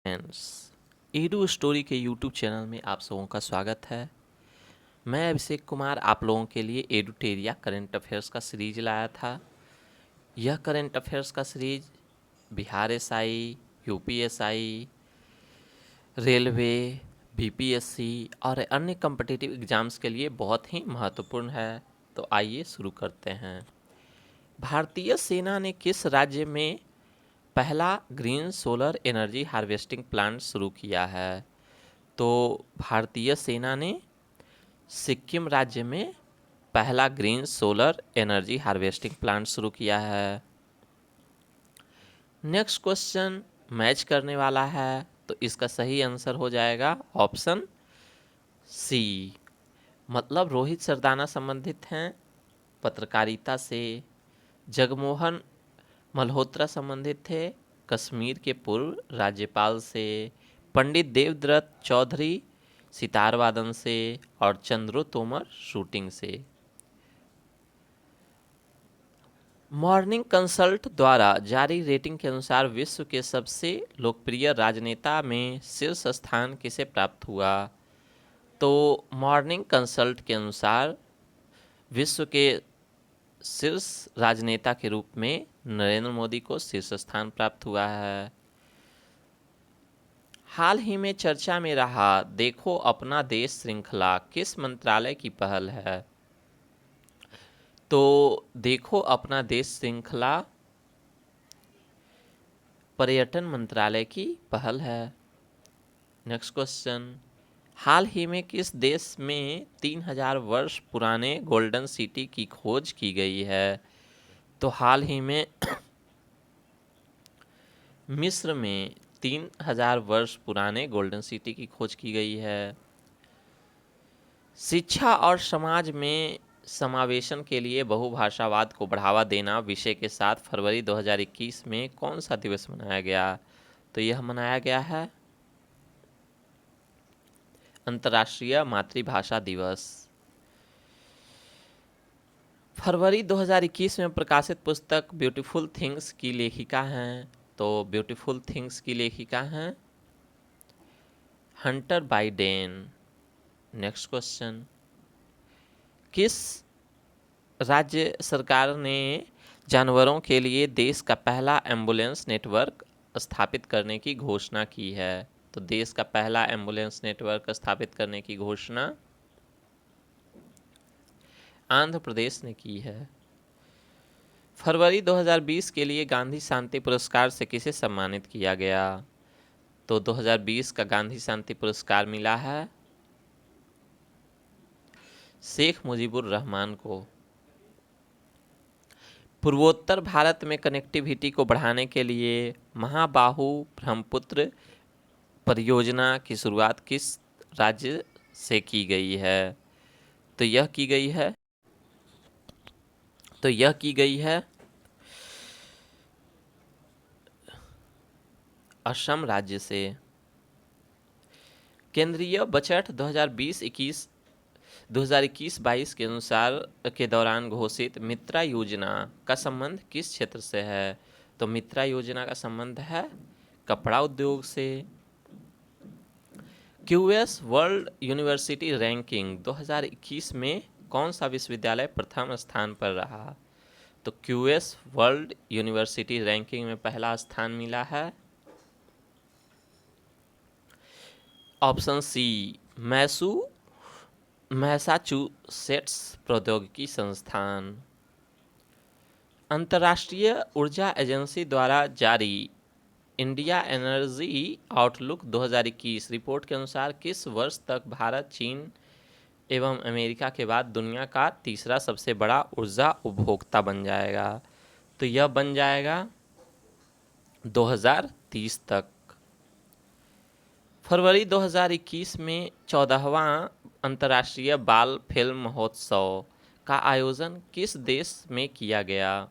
Friends, edu story के YouTube channel में आप सबों का स्वागत है। मैं अभिषेक कुमार आप लोगों के लिए एडुटेरिया करंट अफेयर्स का सीरीज लाया था। यह करंट अफेयर्स का series Bihar SI, UPSI, railway, BPSC और अन्य कॉम्पिटिटिव एग्जाम्स के लिए बहुत ही महत्वपूर्ण है। तो आइए शुरू करते हैं। भारतीय सेना ने किस राज्य में पहला green solar energy harvesting plant शुरू किया है? तो भारतीय सेना ने सिक्किम राज्य में पहला green solar energy harvesting plant शुरू किया है। नेक्स्ट क्वेश्चन मैच करने वाला है, तो इसका सही आंसर हो जाएगा ऑप्शन सी। मतलब रोहित सरदाना संबंधित हैं पत्रकारिता से, जगमोहन मल्होत्रा संबंधित थे कश्मीर के पूर्व राज्यपाल से, पंडित देवव्रत चौधरी सितार वादन से और चंद्रो तोमर शूटिंग से। मॉर्निंग कंसल्ट द्वारा जारी रेटिंग के अनुसार विश्व के सबसे लोकप्रिय राजनेता में शीर्ष स्थान किसे प्राप्त हुआ? तो मॉर्निंग कंसल्ट के अनुसार विश्व के शीर्ष राजनेता के रूप में नरेंद्र मोदी को शीर्ष स्थान प्राप्त हुआ है। हाल ही में चर्चा में रहा देखो अपना देश श्रृंखला किस मंत्रालय की पहल है? तो देखो अपना देश श्रृंखला पर्यटन मंत्रालय की पहल है। नेक्स्ट क्वेश्चन, हाल ही में किस देश में 3000 वर्ष पुराने गोल्डन सिटी की खोज की गई है? तो हाल ही में मिस्र में 3000 वर्ष पुराने गोल्डन सिटी की खोज की गई है। शिक्षा और समाज में समावेशन के लिए बहुभाषावाद को बढ़ावा देना विषय के साथ फरवरी 2021 में कौन सा दिवस मनाया गया? तो यह मनाया गया है अंतर्राष्ट्रीय मातृभाषा दिवस। फरवरी 2021 में प्रकाशित पुस्तक ब्यूटीफुल थिंग्स की लेखिका हैं, तो ब्यूटीफुल थिंग्स की लेखिका हैं हंटर बाइडेन। नेक्स्ट क्वेश्चन, किस राज्य सरकार ने जानवरों के लिए देश का पहला एम्बुलेंस नेटवर्क स्थापित करने की घोषणा की है? तो देश का पहला एम्बुलेंस नेटवर्क स्थापित करने की घोषणा आंध्र प्रदेश ने की है। फरवरी 2020 के लिए गांधी शांति पुरस्कार से किसे सम्मानित किया गया? तो 2020 का गांधी शांति पुरस्कार मिला है शेख मुजीबुर रहमान को। पूर्वोत्तर भारत में कनेक्टिविटी को बढ़ाने के लिए महाबाहु ब्रह्मपुत्र परियोजना की शुरुआत किस राज्य से की गई है? तो यह की गई है असम राज्य से। केंद्रीय बजट 2021-22 के अनुसार के दौरान घोषित मित्रा योजना का संबंध किस क्षेत्र से है? तो मित्रा योजना का संबंध है कपड़ा उद्योग से। क्यूएस वर्ल्ड यूनिवर्सिटी रैंकिंग 2021 में कौन सा विश्वविद्यालय प्रथम स्थान पर रहा? तो क्यूएस वर्ल्ड यूनिवर्सिटी रैंकिंग में पहला स्थान मिला है ऑप्शन सी मैसाचुसेट्स प्रौद्योगिकी संस्थान। अंतर्राष्ट्रीय ऊर्जा एजेंसी द्वारा जारी इंडिया एनर्जी आउटलुक 2021 रिपोर्ट के अनुसार किस वर्ष तक भारत चीन एवं अमेरिका के बाद दुनिया का तीसरा सबसे बड़ा ऊर्जा उपभोक्ता बन जाएगा? तो यह बन जाएगा 2030 तक। फरवरी 2021 में 14वां अंतर्राष्ट्रीय बाल फिल्म महोत्सव का आयोजन किस देश में किया गया?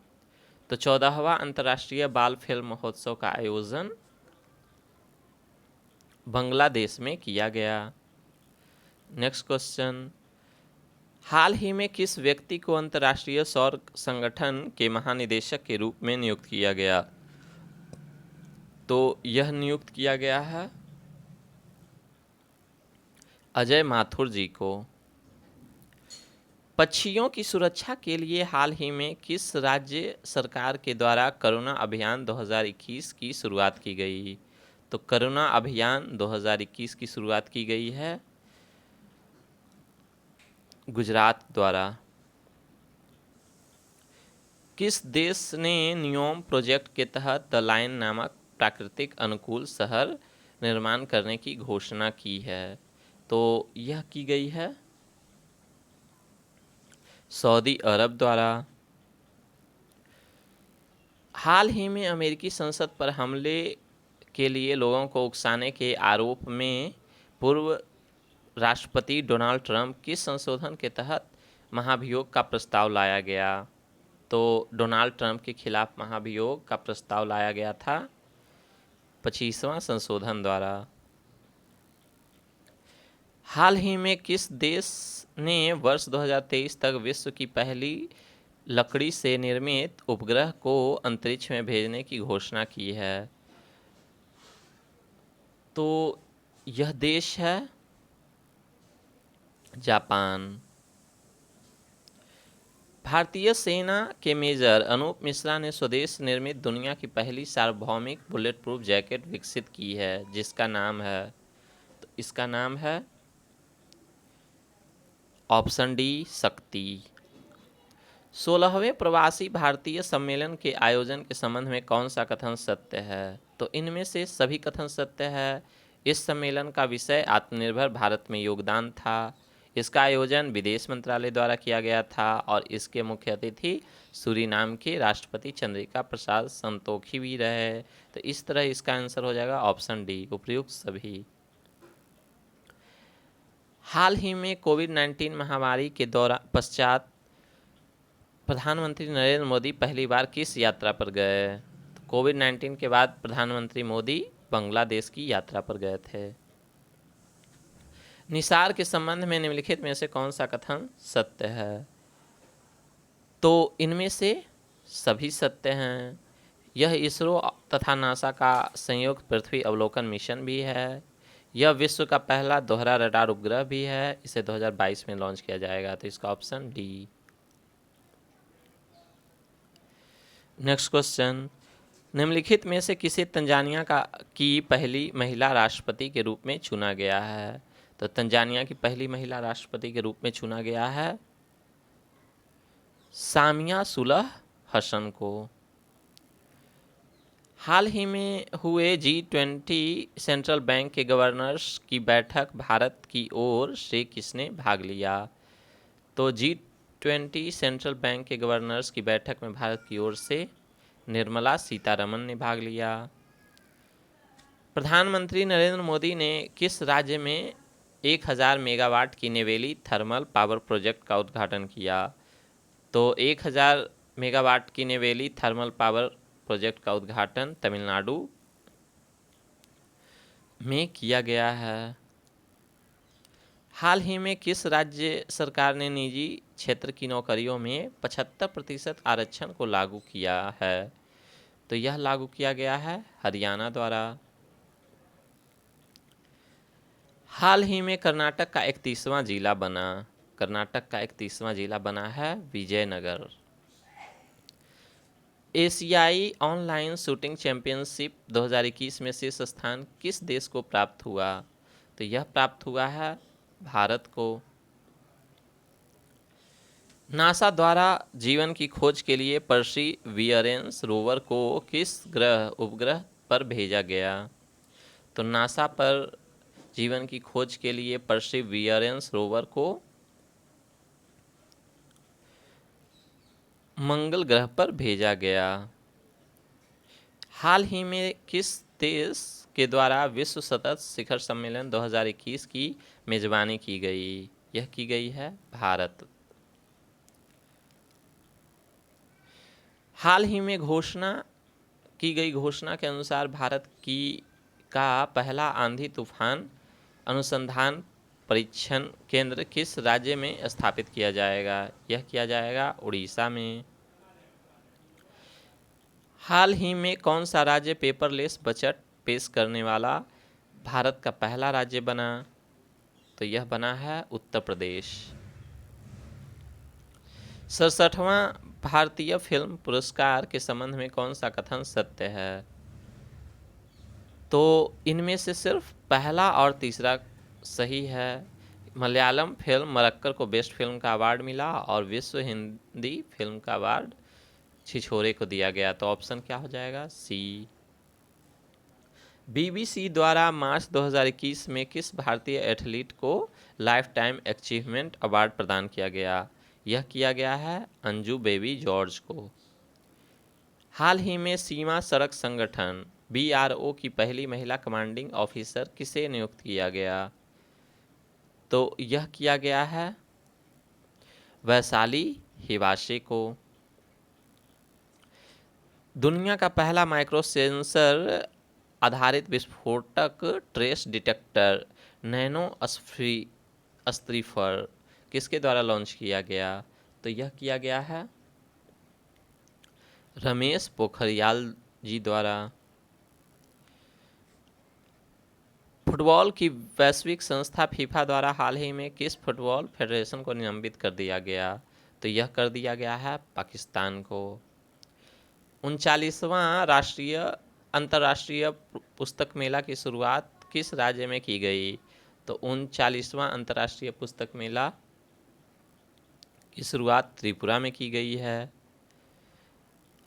तो 14वां अंतर्राष्ट्रीय बाल फिल्म महोत्सव का आयोजन बांग्लादेश में किया गया। नेक्स्ट क्वेश्चन, हाल ही में किस व्यक्ति को अंतर्राष्ट्रीय सौर संगठन के महानिदेशक के रूप में नियुक्त किया गया? तो यह नियुक्त किया गया है अजय माथुर जी को। पक्षियों की सुरक्षा के लिए हाल ही में किस राज्य सरकार के द्वारा करुणा अभियान 2021 की शुरुआत की गई? तो करुणा अभियान 2021 की शुरुआत की गई है गुजरात द्वारा। किस देश ने नियोम प्रोजेक्ट के तहत द लाइन नामक प्राकृतिक अनुकूल शहर निर्माण करने की घोषणा की है? तो यह की गई है सऊदी अरब द्वारा। हाल ही में अमेरिकी संसद पर हमले के लिए लोगों को उकसाने के आरोप में पूर्व राष्ट्रपति डोनाल्ड ट्रंप किस संशोधन के तहत महाभियोग का प्रस्ताव लाया गया? तो डोनाल्ड ट्रंप के खिलाफ महाभियोग का प्रस्ताव लाया गया था 25वां संशोधन द्वारा। हाल ही में किस देश ने वर्ष 2023 तक विश्व की पहली लकड़ी से निर्मित उपग्रह को अंतरिक्ष में भेजने की घोषणा की है? तो यह देश है जापान। भारतीय सेना के मेजर अनूप मिश्रा ने स्वदेश निर्मित दुनिया की पहली सार्वभौमिक बुलेट प्रूफ जैकेट विकसित की है, जिसका नाम है, तो इसका नाम है ऑप्शन डी शक्ति। 16वें प्रवासी भारतीय सम्मेलन के आयोजन के संबंध में कौन सा कथन सत्य है? तो इनमें से सभी कथन सत्य है। इस सम्मेलन का विषय आत्मनिर्भर भारत में योगदान था। इसका आयोजन विदेश मंत्रालय द्वारा किया गया था और इसके मुख्य अतिथि सूरीनाम के राष्ट्रपति चंद्रिका प्रसाद संतोखी भी रहे। तो इस तरह इसका आंसर हो जाएगा ऑप्शन डी उपर्युक्त सभी। हाल ही में कोविड-19 महामारी के दौरान पश्चात प्रधानमंत्री नरेंद्र मोदी पहली बार किस यात्रा पर गए? तो कोविड-19 के बाद प्रधानमंत्री मोदी बांग्लादेश की यात्रा पर गए थे। निसार के संबंध में निम्नलिखित में से कौन सा कथन सत्य है? तो इनमें से सभी सत्य हैं। यह इसरो तथा नासा का संयुक्त पृथ्वी अवलोकन मिशन भी है। यह विश्व का पहला दोहरा रडार उपग्रह भी है। इसे 2022 में लॉन्च किया जाएगा। तो इसका ऑप्शन डी। नेक्स्ट क्वेश्चन, निम्नलिखित में से किसे तंजानिया की पहली महिला राष्ट्रपति के रूप में चुना गया है? तो तंजानिया की पहली महिला राष्ट्रपति के रूप में चुना गया है सामिया सुलह हसन को। हाल ही में हुए G20 सेंट्रल बैंक के गवर्नर्स की बैठक भारत की ओर से किसने भाग लिया? तो G20 सेंट्रल बैंक के गवर्नर्स की बैठक में भारत की ओर से निर्मला सीतारमन ने भाग लिया। प्रधानमंत्री नरेंद्र मोदी ने किस राज्य में 1000 मेगावाट की नेवेली थर्मल पावर प्रोजेक्ट का उद्घाटन किया? तो 1000 मेगावाट की नेवेली थर्मल पावर प्रोजेक्ट का उद्घाटन तमिलनाडु में किया गया है। हाल ही में किस राज्य सरकार ने निजी क्षेत्र की नौकरियों में 75% आरक्षण को लागू किया है? तो यह लागू किया गया है हरियाणा द्वारा। हाल ही में कर्नाटक का 31वां जिला बना। कर्नाटक का 31वां जिला बना है विजयनगर। एशियाई ऑनलाइन शूटिंग चैंपियनशिप 2021 में शीर्ष स्थान किस देश को प्राप्त हुआ? तो यह प्राप्त हुआ है भारत को। नासा द्वारा जीवन की खोज के लिए परसीवियरेंस रोवर को किस उपग्रह पर भेजा गया? तो नासा पर जीवन की खोज के लिए परसीवियरेंस रोवर को मंगल ग्रह पर भेजा गया। हाल ही में किस देश के द्वारा विश्व सतत शिखर सम्मेलन 2021 की मेजबानी की गई? यह की गई है भारत। हाल ही में की गई घोषणा के अनुसार भारत का पहला आंधी तूफान अनुसंधान परीक्षण केंद्र किस राज्य में स्थापित किया जाएगा? यह किया जाएगा उड़ीसा में। हाल ही में कौन सा राज्य पेपरलेस बजट पेश करने वाला भारत का पहला राज्य बना? तो यह बना है उत्तर प्रदेश। 67वां भारतीय फिल्म पुरस्कार के संबंध में कौन सा कथन सत्य है? तो इनमें से सिर्फ पहला और तीसरा सही है। मलयालम फिल्म मरक्कर को बेस्ट फिल्म का अवार्ड मिला और विश्व हिंदी फिल्म का अवार्ड छिछोरे को दिया गया। तो ऑप्शन क्या हो जाएगा? सी। बीबीसी द्वारा मार्च 2021 में किस भारतीय एथलीट को लाइफ टाइम अचीवमेंट अवार्ड प्रदान किया गया? यह किया गया है अंजू बेबी जॉर्ज को। हाल ही में सीमा सड़क संगठन BRO की पहली महिला कमांडिंग ऑफिसर किसे नियुक्त किया गया? तो यह किया गया है वैशाली हिवाशे को। दुनिया का पहला माइक्रो सेंसर आधारित विस्फोटक ट्रेस डिटेक्टर नैनो अस्त्रीफर किसके द्वारा लॉन्च किया गया? तो यह किया गया है रमेश पोखरियाल जी द्वारा। फुटबॉल की वैश्विक संस्था फीफा द्वारा हाल ही में किस फुटबॉल फेडरेशन को निलंबित कर दिया गया? तो यह कर दिया गया है पाकिस्तान को। 39वां अंतर्राष्ट्रीय पुस्तक मेला की शुरुआत किस राज्य में की गई? तो 39वां अंतर्राष्ट्रीय पुस्तक मेला की शुरुआत त्रिपुरा में की गई है।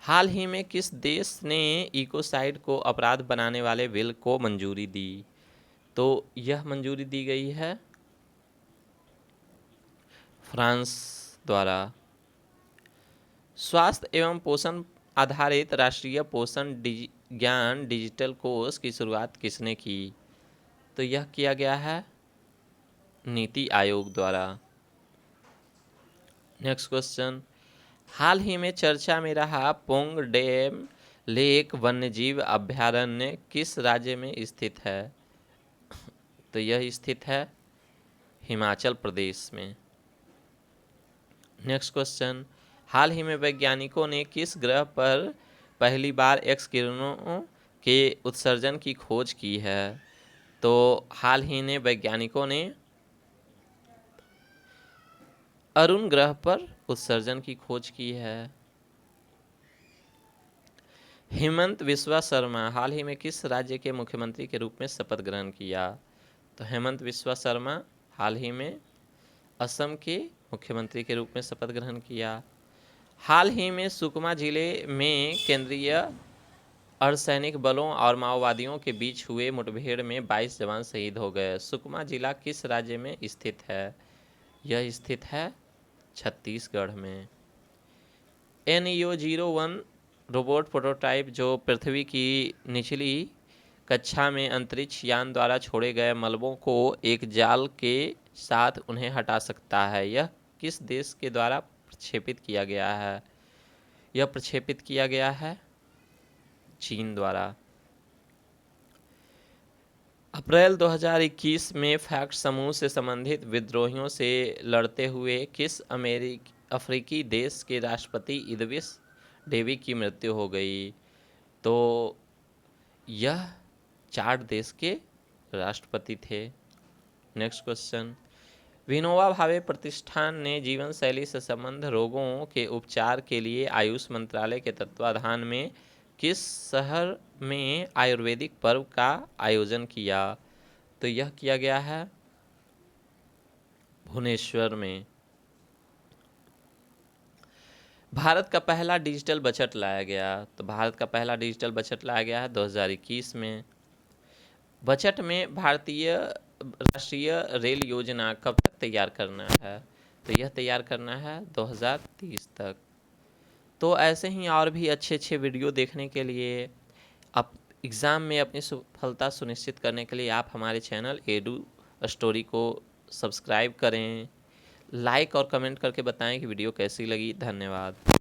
हाल ही में किस देश ने इकोसाइड को अपराध बनाने वाले बिल को मंजूरी दी? तो यह मंजूरी दी गई है फ्रांस द्वारा। स्वास्थ्य एवं पोषण आधारित राष्ट्रीय पोषण ज्ञान डिजिटल कोष की शुरुआत किसने की? तो यह किया गया है नीति आयोग द्वारा। नेक्स्ट क्वेश्चन, हाल ही में चर्चा में रहा पोंग डैम लेक वन्यजीव अभयारण्य किस राज्य में स्थित है? तो यह स्थित है हिमाचल प्रदेश में। नेक्स्ट क्वेश्चन, हाल ही में वैज्ञानिकों ने किस ग्रह पर पहली बार एक्स किरणों के उत्सर्जन की खोज की है? तो हाल ही में वैज्ञानिकों ने अरुण ग्रह पर उत्सर्जन की खोज की है। हेमंत बिस्वा शर्मा हाल ही में किस राज्य के मुख्यमंत्री के रूप में शपथ ग्रहण किया? तो हेमंत बिस्वा शर्मा हाल ही में असम के मुख्यमंत्री के रूप में शपथ ग्रहण किया। हाल ही में सुकमा जिले में केंद्रीय अर्धसैनिक बलों और माओवादियों के बीच हुए मुठभेड़ में 22 जवान शहीद हो गए। सुकमा जिला किस राज्य में स्थित है? यह स्थित है छत्तीसगढ़ में। NEO-01 रोबोट प्रोटोटाइप जो पृथ्वी की निचली कक्षा में अंतरिक्ष यान द्वारा छोड़े गए मलबों को एक जाल के साथ उन्हें हटा सकता है, यह किस देश के द्वारा प्रक्षेपित किया गया है? यह प्रक्षेपित किया गया है चीन द्वारा। अप्रैल 2021 में फैक्ट समूह से संबंधित विद्रोहियों से लड़ते हुए किस अफ्रीकी देश के राष्ट्रपति इदरिस डेबी की मृत्यु हो गई? तो यह चाड देश के राष्ट्रपति थे। नेक्स्ट क्वेश्चन, विनोबा भावे प्रतिष्ठान ने जीवन शैली से संबंध रोगों के उपचार के लिए आयुष मंत्रालय के तत्वाधान में किस शहर में आयुर्वेदिक पर्व का आयोजन किया? तो यह किया गया है भुवनेश्वर में। भारत का पहला डिजिटल बजट लाया गया। तो भारत का पहला डिजिटल बजट लाया गया है 2021 में। बजट में भारतीय राष्ट्रीय रेल योजना कब तक तैयार करना है? तो यह तैयार करना है 2030 तक। तो ऐसे ही और भी अच्छे वीडियो देखने के लिए आप एग्ज़ाम में अपनी सफलता सुनिश्चित करने के लिए आप हमारे चैनल एडू स्टोरी को सब्सक्राइब करें, लाइक और कमेंट करके बताएं कि वीडियो कैसी लगी। धन्यवाद।